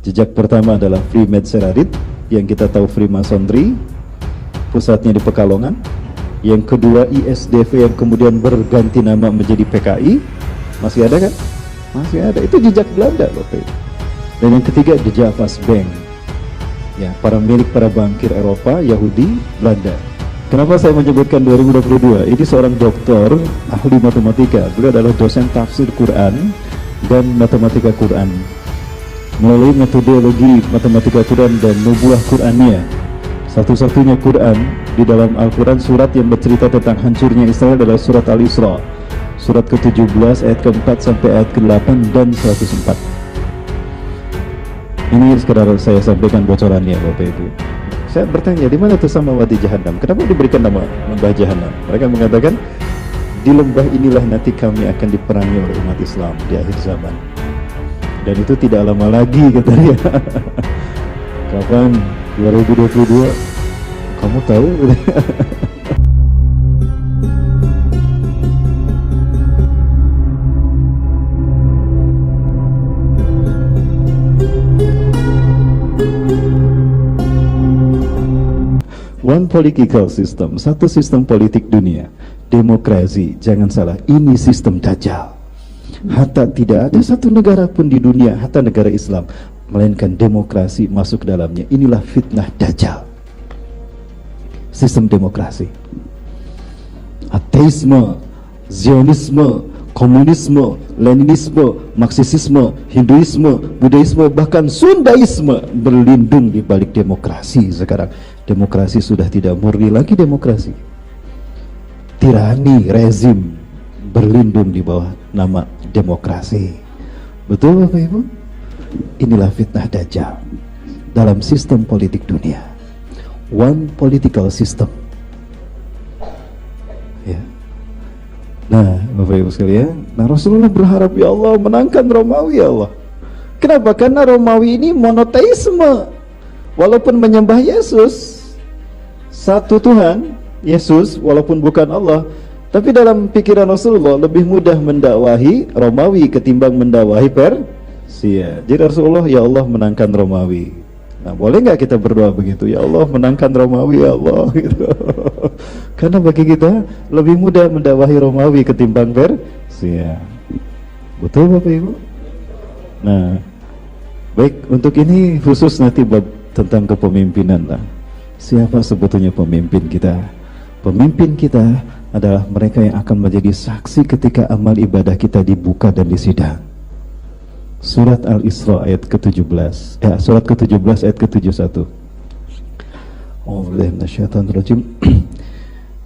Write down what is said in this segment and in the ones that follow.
Jejak pertama adalah Freemasonry, yang kita tahu Freemasonry, pusatnya di Pekalongan. Yang kedua ISDV yang kemudian berganti nama menjadi PKI. Masih ada kan? Masih ada. Itu jejak Belanda loh. Dan yang ketiga The Javas Bank, ya, milik para bankir Eropa, Yahudi, Belanda. Kenapa saya menyebutkan 2022? Ini seorang doktor ahli matematika. Beliau adalah dosen tafsir Quran dan matematika Quran melalui metodologi matematika Quran dan nubuah Qurannya. Satu-satunya Quran di dalam Al-Quran surat yang bercerita tentang hancurnya Israel adalah surat Al-Isra, surat ke-17 ayat ke-4 sampai ayat ke-8 dan 104. Ini sekedar saya sampaikan bocorannya Bapak Ibu. Saya bertanya, di mana tuh Samawati Jahannam? Kenapa diberikan nama lembah Jahannam? Mereka mengatakan, di lembah inilah nanti kami akan diperangi oleh umat Islam di akhir zaman. Dan itu tidak lama lagi katanya. Kapan? 2022. Kamu tahu? One political system, satu sistem politik dunia, demokrasi. Jangan salah, ini sistem Dajjal. Hatta tidak ada satu negara pun di dunia, hatta negara Islam, melainkan demokrasi masuk ke dalamnya. Inilah fitnah Dajjal. Sistem demokrasi. Ateisme, Zionisme, komunisme, Leninisme, Marxisme, Hinduisme, Buddhisme, bahkan Sundaisme berlindung di balik demokrasi sekarang. Demokrasi sudah tidak murni lagi demokrasi. Tirani, rezim berlindung di bawah nama demokrasi. Betul Bapak Ibu? Inilah fitnah Dajjal dalam sistem politik dunia. One political system. Ya. Nah, Bapak Ibu sekalian, Rasulullah berharap, ya Allah, menangkan Romawi, ya Allah. Kenapa? Karena Romawi ini monoteisme. Walaupun menyembah Yesus, satu Tuhan, Yesus, walaupun bukan Allah, tapi dalam pikiran Rasulullah lebih mudah mendakwahi Romawi ketimbang mendakwahi Persia. Jadi Rasulullah, ya Allah, menangkan Romawi. Nah, boleh nggak kita berdoa begitu? Ya Allah, menangkan Romawi, ya Allah, gitu. Karena bagi kita lebih mudah mendakwahi Romawi ketimbang Persia. Betul Bapak Ibu? Nah, baik, untuk ini khusus nanti bab tentang kepemimpinan lah. Siapa sebetulnya pemimpin kita? Pemimpin kita adalah mereka yang akan menjadi saksi ketika amal ibadah kita dibuka dan disidang. Surat Al-Isra ayat ke-17, surat ke-17 ayat ke-71. A'udzubillahi minasyaitonir rajim.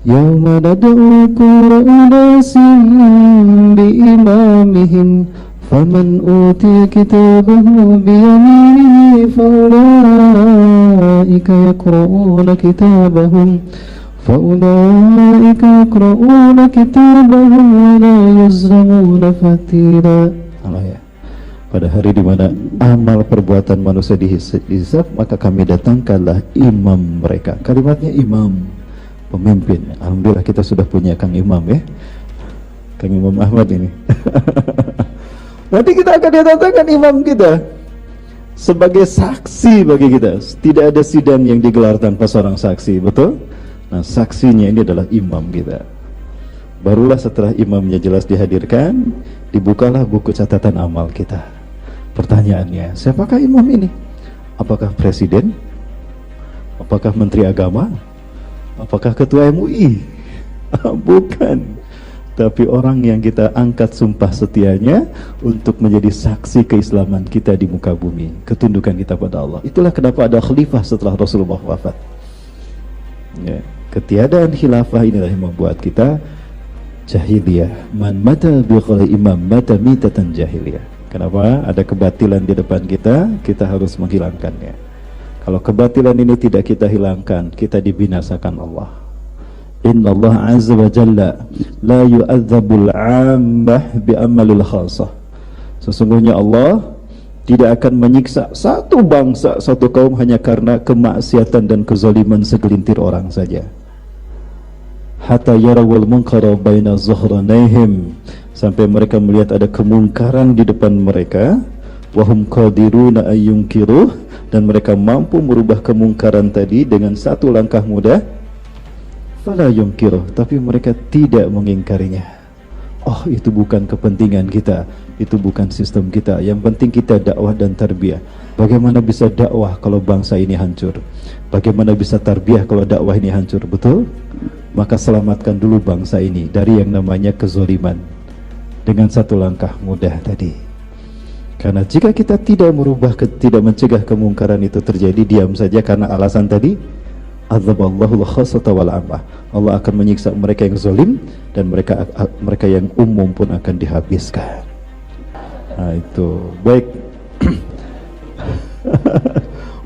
Yauma nad'u kulla unasin biimamihim faman utiya kitabahu biyaminihi faulaika yaqra'una kitabahum wa la yuzlamuna fatila. Allah ya. Pada hari di mana amal perbuatan manusia dihisab, maka kami datangkanlah imam mereka. Kalimatnya imam, pemimpin. Alhamdulillah kita sudah punya Kang Imam ya, Kang Imam Ahmad ini. Nanti kita akan datangkan imam kita sebagai saksi bagi kita. Tidak ada sidang yang digelar tanpa seorang saksi, betul? Nah, saksinya ini adalah imam kita. Barulah setelah imamnya jelas dihadirkan, dibukalah buku catatan amal kita. Pertanyaannya, siapakah imam ini? Apakah presiden? Apakah menteri agama? Apakah ketua MUI? Bukan. Tapi orang yang kita angkat sumpah setianya untuk menjadi saksi keislaman kita di muka bumi, ketundukan kita pada Allah. Itulah kenapa ada khalifah setelah Rasulullah wafat. Ya, ketiadaan khilafah inilah yang membuat kita jahiliyah. Man mata bi ghairi imam mata mitatan jahiliyah. Kenapa? Ada kebatilan di depan kita harus menghilangkannya. Kalau kebatilan ini tidak kita hilangkan, kita dibinasakan Allah. Inna Allah azza wa jalla la yu'adzabul 'ammah bi amalil khasah. Sesungguhnya Allah tidak akan menyiksa satu bangsa, satu kaum hanya karena kemaksiatan dan kezaliman segelintir orang saja. Hatta yarawul munkara baina zuhranaihim, sampai mereka melihat ada kemungkaran di depan mereka, wahum qadiruna ayyunkiruh, dan mereka mampu merubah kemungkaran tadi dengan satu langkah mudah, fala yunkiruh, tapi mereka tidak mengingkarinya. Oh, itu bukan kepentingan kita, itu bukan sistem kita. Yang penting kita dakwah dan tarbiyah. Bagaimana bisa dakwah kalau bangsa ini hancur? Bagaimana bisa tarbiyah kalau dakwah ini hancur? Betul? Maka selamatkan dulu bangsa ini dari yang namanya kezaliman dengan satu langkah mudah tadi. Karena jika kita tidak merubah, tidak mencegah kemungkaran itu terjadi, diam saja karena alasan tadi, adzaballahu al-khassata wal 'ammah. Allah akan menyiksa mereka yang zalim, dan mereka yang umum pun akan dihabiskan. Nah, itu baik.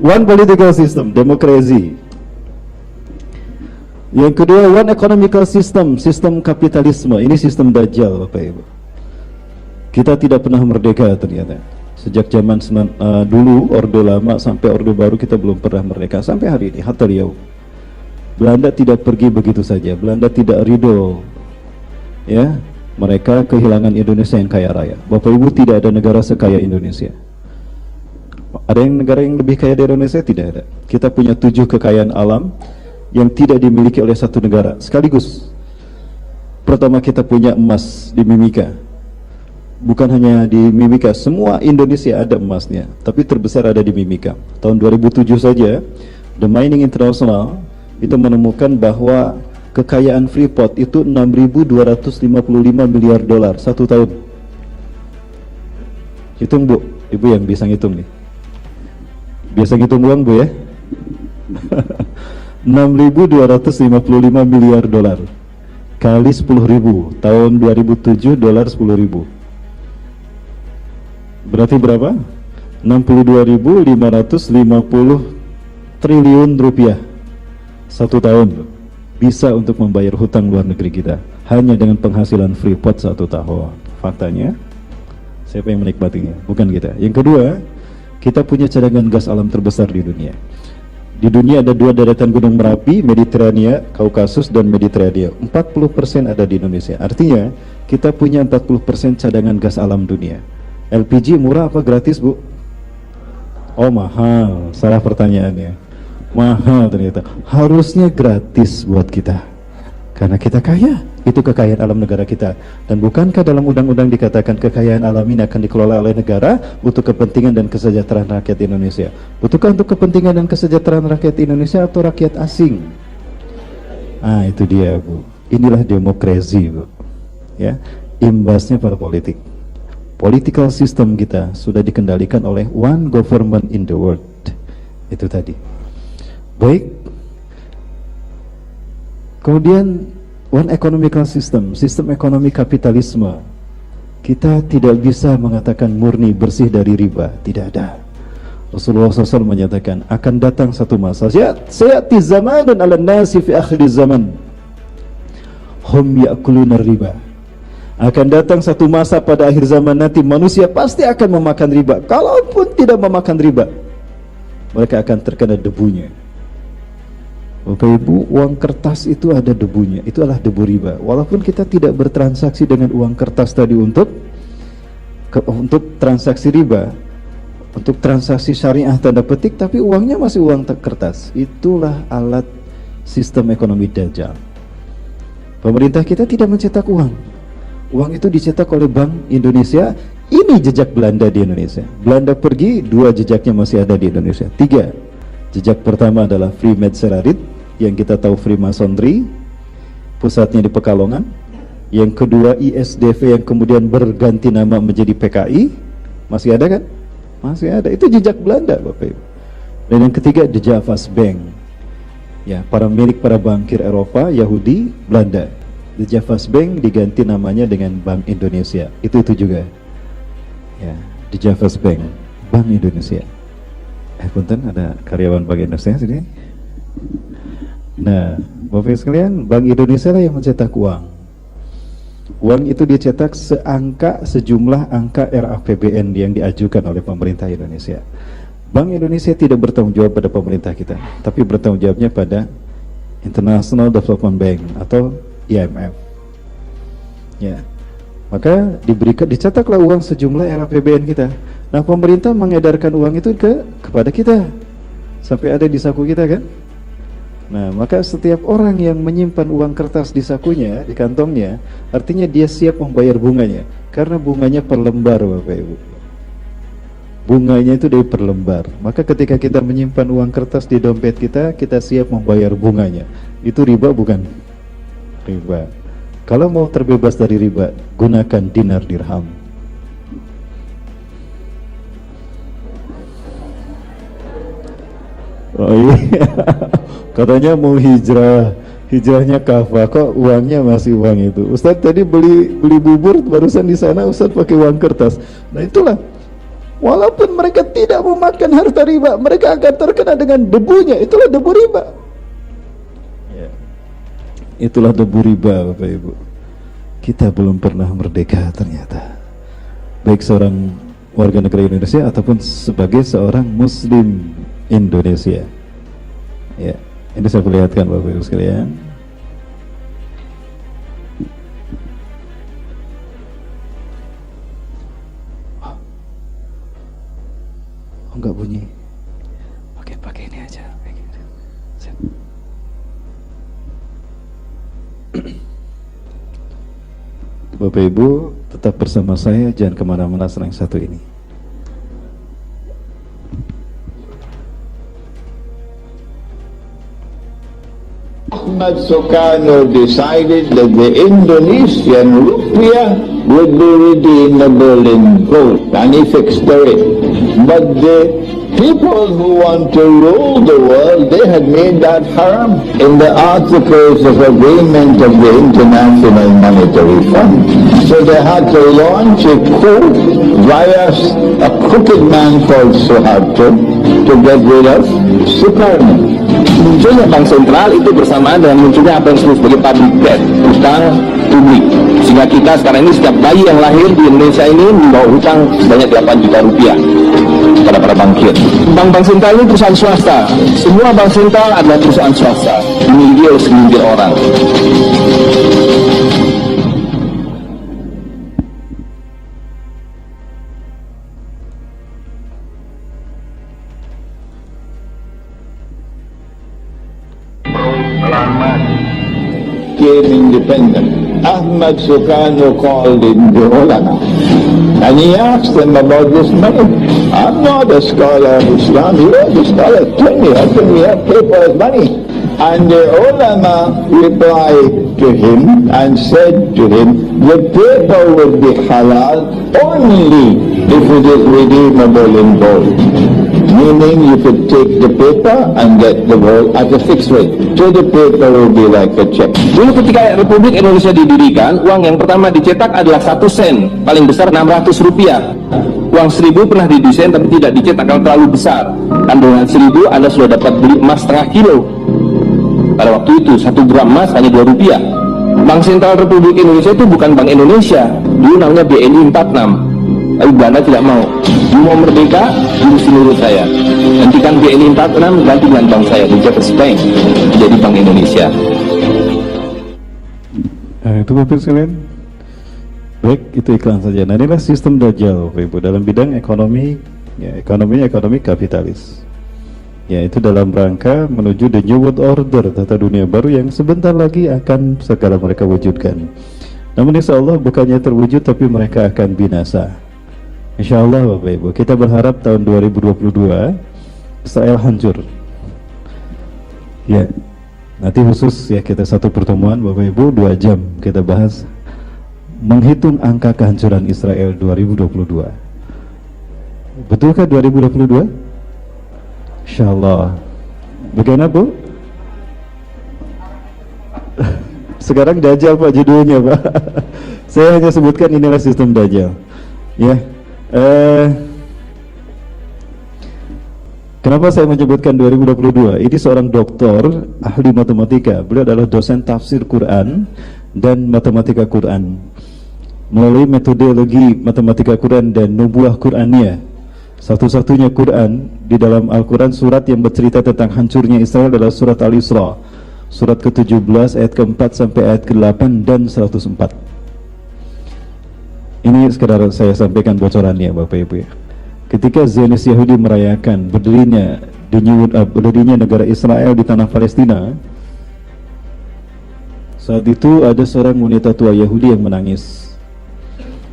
One political system, demokrasi. Yang kedua, one economical system, sistem kapitalisme. Ini sistem Dajjal, Bapak Ibu. Kita tidak pernah merdeka ternyata. Sejak zaman dulu, Orde Lama sampai Orde Baru, kita belum pernah merdeka sampai hari ini, hatta riau. Belanda tidak pergi begitu saja. Belanda tidak ridho, ya, mereka kehilangan Indonesia yang kaya raya. Bapak Ibu, tidak ada negara sekaya Indonesia. Ada yang negara yang lebih kaya dari Indonesia? Tidak ada. Kita punya 7 kekayaan alam yang tidak dimiliki oleh satu negara sekaligus. Pertama, kita punya emas di Mimika. Bukan hanya di Mimika, semua Indonesia ada emasnya, tapi terbesar ada di Mimika. Tahun 2007 saja, The Mining International itu menemukan bahwa kekayaan Freeport itu 6.255 miliar dolar satu tahun. Hitung, Bu. Ibu yang bisa ngitung nih. Biasa ngitung uang, Bu, ya? 6.255 miliar dolar kali 10.000, tahun 2007 dolar 10.000. Berarti berapa? 62.550 triliun rupiah satu tahun. Bisa untuk membayar hutang luar negeri kita hanya dengan penghasilan Freeport satu tahun. Faktanya, siapa yang menikmatinya? Bukan kita. Yang kedua, kita punya cadangan gas alam terbesar di dunia. Di dunia ada 2 daratan gunung Merapi, Mediterania, Kaukasus, dan Mediterania. 40% ada di Indonesia. Artinya, kita punya 40% cadangan gas alam dunia. LPG murah apa gratis, Bu? Oh, mahal. Salah pertanyaannya. Mahal ternyata. Harusnya gratis buat kita, karena kita kaya. Itu kekayaan alam negara kita. Dan bukankah dalam undang-undang dikatakan kekayaan alam ini akan dikelola oleh negara untuk kepentingan dan kesejahteraan rakyat Indonesia? Butuhkah untuk kepentingan dan kesejahteraan rakyat Indonesia atau rakyat asing? Ah, itu dia, Bu. Inilah demokrasi, Bu. Ya, imbasnya pada politik. Political system kita sudah dikendalikan oleh one government in the world. Itu tadi. Baik. Kemudian one economical system, sistem ekonomi kapitalisme. Kita tidak bisa mengatakan murni bersih dari riba, tidak ada. Rasulullah SAW menyatakan akan datang satu masa, sayati zamanun ala nasi fi akhir zaman hum ya'kuluna riba. Akan datang satu masa pada akhir zaman nanti, manusia pasti akan memakan riba. Kalaupun tidak memakan riba, mereka akan terkena debunya. Bapak Ibu, uang kertas itu ada debunya, itu adalah debu riba. Walaupun kita tidak bertransaksi dengan uang kertas tadi untuk transaksi riba, untuk transaksi syariah tanda petik, tapi uangnya masih uang kertas. Itulah alat sistem ekonomi Dajjal. Pemerintah kita tidak mencetak uang. Uang itu dicetak oleh Bank Indonesia. Ini jejak Belanda di Indonesia. Belanda pergi, 2 jejaknya masih ada di Indonesia. 3. Jejak pertama adalah Freemasonry, yang kita tahu Freemasonry, pusatnya di Pekalongan. Yang kedua ISDV, yang kemudian berganti nama menjadi PKI. Masih ada kan? Masih ada. Itu jejak Belanda, Bapak Ibu. Dan yang ketiga The Javas Bank. Ya, milik para bankir Eropa, Yahudi, Belanda. The Javas Bank diganti namanya dengan Bank Indonesia. Itu juga. Ya, The Javas Bank, Bank Indonesia. Punten, ada karyawan Bank Indonesia sini. Nah, Bapak sekalian, Bank Indonesia lah yang mencetak uang. Uang itu dicetak sejumlah angka RAPBN yang diajukan oleh pemerintah Indonesia. Bank Indonesia tidak bertanggung jawab pada pemerintah kita, tapi bertanggung jawabnya pada International Development Bank atau IMF. Ya. Maka dicetaklah uang sejumlah RAPBN kita. Nah, pemerintah mengedarkan uang itu kepada kita sampai ada di saku kita kan. Nah, maka setiap orang yang menyimpan uang kertas di sakunya, di kantongnya, artinya dia siap membayar bunganya, karena bunganya per lembar, Bapak Ibu. Bunganya itu dari per lembar. Maka ketika kita menyimpan uang kertas di dompet kita, kita siap membayar bunganya. Itu riba bukan? Riba. Kalau mau terbebas dari riba, gunakan dinar dirham. Oh iya, katanya mau hijrahnya kafah, kok uangnya masih uang itu. Ustadz tadi beli bubur barusan di sana, Ustadz pakai uang kertas. Nah itulah, walaupun mereka tidak memakan harta riba, mereka akan terkena dengan debunya. Itulah debu riba. Ya. Itulah debu riba, Bapak Ibu. Kita belum pernah merdeka ternyata, baik seorang warga negara Indonesia ataupun sebagai seorang Muslim Indonesia. Ya, ini saya perlihatkan Bapak Ibu sekalian. Oh, enggak bunyi. Pakai ini aja. Bapak Ibu tetap bersama saya, jangan kemana-mana selain satu ini. Ahmad Sukarno decided that the Indonesian rupiah would be redeemable in gold, and he fixed the rate. But the people who want to rule the world, they had made that haram. In the Articles of Agreement of the International Monetary Fund, so they had to launch a coup via a crooked man called Suharto to get rid of Sukarno. Munculnya bank sentral itu bersamaan dengan munculnya apa yang disebut sebagai public debt, utang publik. Sehingga kita sekarang ini setiap bayi yang lahir di Indonesia ini membawa hutang sebanyak 8 juta rupiah kepada para bankir. Bank-bank sentral ini perusahaan swasta. Semua bank sentral adalah perusahaan swasta, dimiliki oleh segelintir orang. Became independent. Ahmad Sukarno called in the ulama and he asked them about this money. I'm not a scholar of Islam, you are the scholar. Tell me, how can we have paper as money? And the ulama replied to him and said to him, the paper would be halal only if it is redeemable in gold. Meaning you could take the paper and get the gold at a fixed rate. So the paper will be like a check. Dulu ketika Republik Indonesia didirikan, uang yang pertama dicetak adalah 1 sen, paling besar 600 rupiah. Uang 1000 pernah didesain tapi tidak dicetak kalau terlalu besar. Dan dengan 1000 Anda sudah dapat beli emas setengah kilo. Pada waktu itu 1 gram emas hanya 2 rupiah. Bank Sentral Republik Indonesia itu bukan Bank Indonesia, dulu namanya BNI 46. Tapi Belanda tidak mau. Dia mau merdeka, dulu seluruh saya. Hentikan BNI 46, ganti dengan bank saya, di Jeffers Bank, jadi Bank Indonesia. Nah, itu Bapak sekalian. Baik, itu iklan saja. Nah, inilah sistem Dajjal, Bapak Ibu, dalam bidang ekonomi, ya, ekonomi kapitalis. Ya, itu dalam rangka menuju the new world order, tata dunia baru yang sebentar lagi akan segera mereka wujudkan. Namun insya Allah bukannya terwujud, tapi mereka akan binasa. Insya Allah Bapak Ibu, kita berharap tahun 2022 Israel hancur. Ya, nanti khusus ya kita satu pertemuan Bapak Ibu 2 jam kita bahas menghitung angka kehancuran Israel 2022. Betulkah 2022? Insya Allah. Bagaimana Bu? Sekarang Dajjal Pak judulnya Pak. Saya hanya sebutkan inilah sistem Dajjal. Ya. Kenapa saya menyebutkan 2022? Ini seorang doktor ahli matematika. Beliau adalah dosen tafsir Quran dan matematika Quran. Melalui metodologi matematika Quran dan nubuah Quraniyah, satu-satunya Quran di dalam Al-Quran surat yang bercerita tentang hancurnya Israel adalah surat Al-Isra, surat ke-17 ayat ke-4 sampai ayat ke-8 dan 104. Ini sekedar saya sampaikan bocorannya Bapak Ibu ya. ketika Zionis Yahudi merayakan berdirinya negara Israel di tanah Palestina, saat itu ada seorang wanita tua Yahudi yang menangis.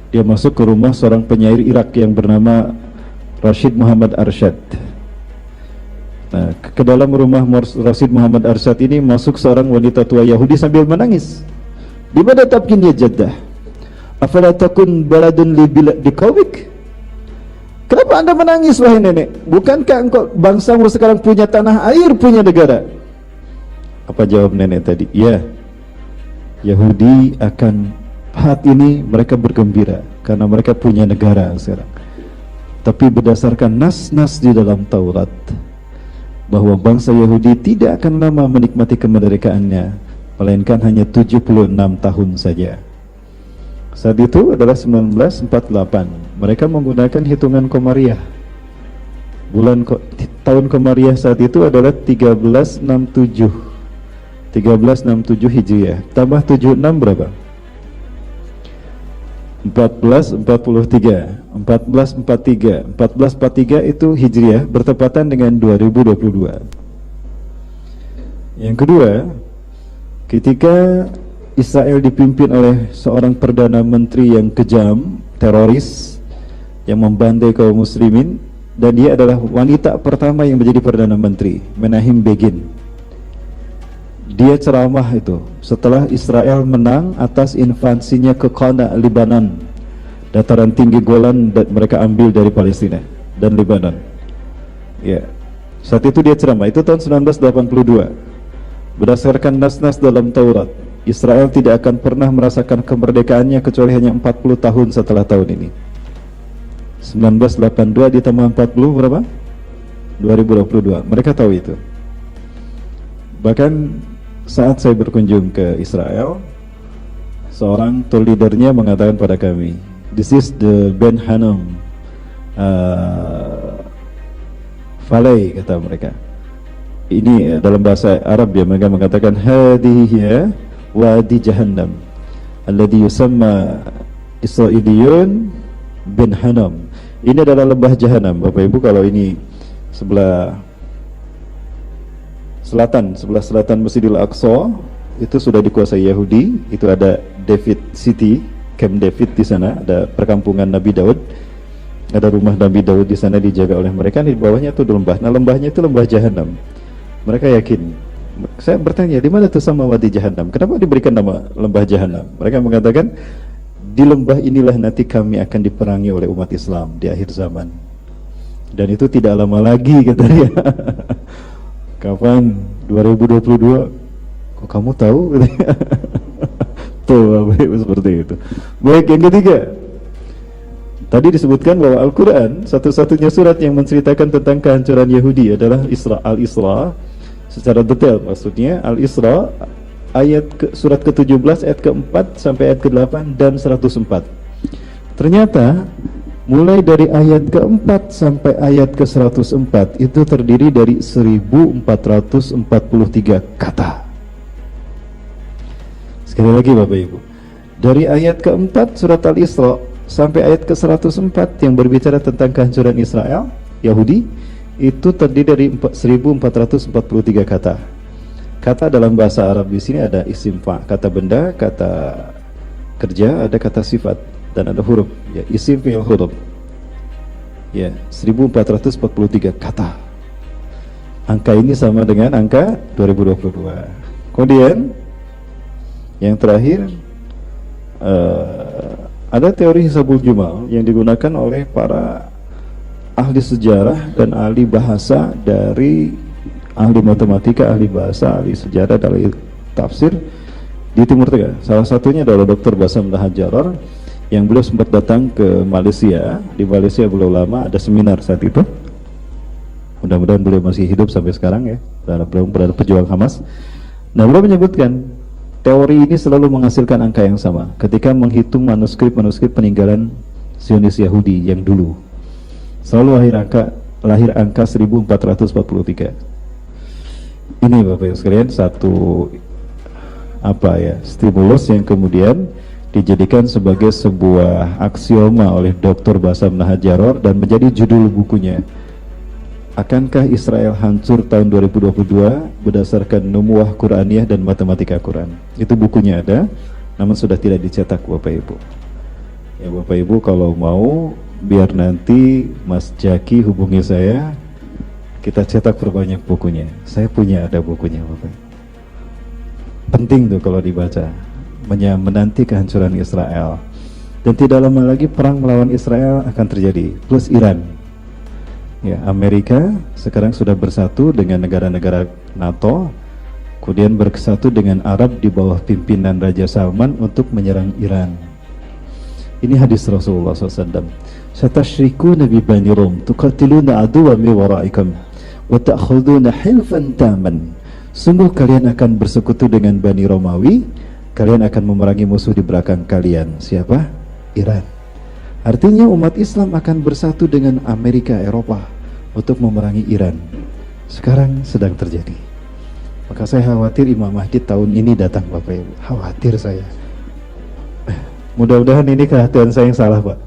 Dia masuk ke rumah seorang penyair Irak yang bernama Rashid Muhammad Arshad. Nah, ke dalam rumah Rashid Muhammad Arshad ini masuk seorang wanita tua Yahudi sambil menangis. Di mana tabkin ya jaddah? Afala takun baladun li qaumik? Kenapa Anda menangis wahai nenek? Bukankah engkau bangsamu sekarang punya tanah air, punya negara? Apa jawab nenek tadi? Ya, Yahudi akan saat ini mereka bergembira karena mereka punya negara sekarang. Tapi berdasarkan nas-nas di dalam Taurat bahwa bangsa Yahudi tidak akan lama menikmati kemerdekaannya, melainkan hanya 76 tahun saja. Saat itu adalah 1948. Mereka menggunakan hitungan Komariah. Tahun Komariah saat itu adalah 1367 Hijriah. Tambah 76 berapa? 1443 itu Hijriah, bertepatan dengan 2022. Yang kedua, ketika Israel dipimpin oleh seorang perdana menteri yang kejam, teroris, yang membantai kaum muslimin, dan dia adalah wanita pertama yang menjadi perdana menteri, Menachem Begin. Dia ceramah itu setelah Israel menang atas invasinya ke Qana, Lebanon, dataran tinggi Golan, dan mereka ambil dari Palestina dan Lebanon. Ya, saat itu dia ceramah, itu tahun 1982. Berdasarkan nas-nas dalam Taurat, Israel tidak akan pernah merasakan kemerdekaannya kecuali hanya 40 tahun setelah tahun ini. 1982 ditambah 40 berapa? 2022. Mereka tahu itu. Bahkan saat saya berkunjung ke Israel, seorang tour leadernya mengatakan pada kami, "This is the Ben Hanum Valley," kata mereka. Ini dalam bahasa Arab ya, mereka mengatakan hadhihi wadi jahannam alladhi yusamma Israiliyun bin Hanam. Ini adalah lembah jahanam, Bapak Ibu. Kalau ini sebelah selatan Masjidil Aqsa, itu sudah dikuasai Yahudi. Itu ada David City, Camp David di sana, ada perkampungan Nabi Daud, ada rumah Nabi Daud di sana dijaga oleh mereka. Di bawahnya itu lembah. Nah, lembahnya itu lembah jahanam. Mereka yakin. Saya bertanya, di mana itu sama wadi jahanam? Kenapa diberikan nama lembah jahanam? Mereka mengatakan, di lembah inilah nanti kami akan diperangi oleh umat Islam di akhir zaman. Dan itu tidak lama lagi, katanya. Kapan? 2022. Kok kamu tahu? Tuh, seperti itu. Baik, yang ketiga. Tadi disebutkan bahwa Al-Quran satu-satunya surat yang menceritakan tentang kehancuran Yahudi adalah Al-Isra. Secara detail maksudnya Al-Isra surat ke-17 ayat ke-4 sampai ayat ke-8 dan 104. Ternyata mulai dari ayat ke-4 sampai ayat ke-104 itu terdiri dari 1443 kata. Sekali lagi Bapak Ibu, dari ayat ke-4 surat Al-Isra sampai ayat ke-104 yang berbicara tentang kehancuran Israel, Yahudi, itu terdiri dari 1443 kata. Kata dalam bahasa Arab di sini ada isim fa, kata benda, kata kerja, ada kata sifat, dan ada huruf. Ya, isim fi'il huruf. Ya, 1443 kata. Angka ini sama dengan angka 2022. Kemudian yang terakhir ada teori hisabul jumal yang digunakan oleh para ahli sejarah dan ahli bahasa, dari ahli matematika, ahli bahasa, ahli sejarah, ahli tafsir di Timur Tengah. Salah satunya adalah Dr. Bassam Al-Hajjarar, yang beliau sempat datang ke Malaysia. Di Malaysia beliau lama ada seminar saat itu. Mudah-mudahan beliau masih hidup sampai sekarang ya, beliau berada pejuang Hamas. Nah, beliau menyebutkan teori ini selalu menghasilkan angka yang sama ketika menghitung manuskrip peninggalan Zionis Yahudi yang dulu. Selalu lahir angka 1443. Ini Bapak Ibu sekalian satu stimulus yang kemudian dijadikan sebagai sebuah aksioma oleh Dr. Bassam Nahajaror dan menjadi judul bukunya. Akankah Israel hancur tahun 2022 berdasarkan Numuwah Quraniyah dan Matematika Quran? Itu bukunya ada, namun sudah tidak dicetak Bapak Ibu. Ya Bapak Ibu kalau mau, biar nanti Mas Jaki hubungi saya, kita cetak perbanyak bukunya. Saya punya ada bukunya Bapak. Penting tuh kalau dibaca, menanti kehancuran Israel. Dan tidak lama lagi perang melawan Israel akan terjadi, plus Iran. Ya, Amerika sekarang sudah bersatu dengan negara-negara NATO, kemudian bersatu dengan Arab di bawah pimpinan Raja Salman untuk menyerang Iran. Ini hadis Rasulullah SAW. Satashrikuna bi bani Rum tuqatiluna aduwwa min waraikum wa ta'khuduna hilfan taman. Sungguh kalian akan bersekutu dengan Bani Romawi, kalian akan memerangi musuh di belakang kalian. Siapa? Iran. Artinya umat Islam akan bersatu dengan Amerika, Eropa untuk memerangi Iran. Sekarang sedang terjadi. Maka saya khawatir Imam Mahdi tahun ini datang Bapak Ibu. Khawatir saya. Mudah-mudahan ini kekhawatiran saya yang salah Pak.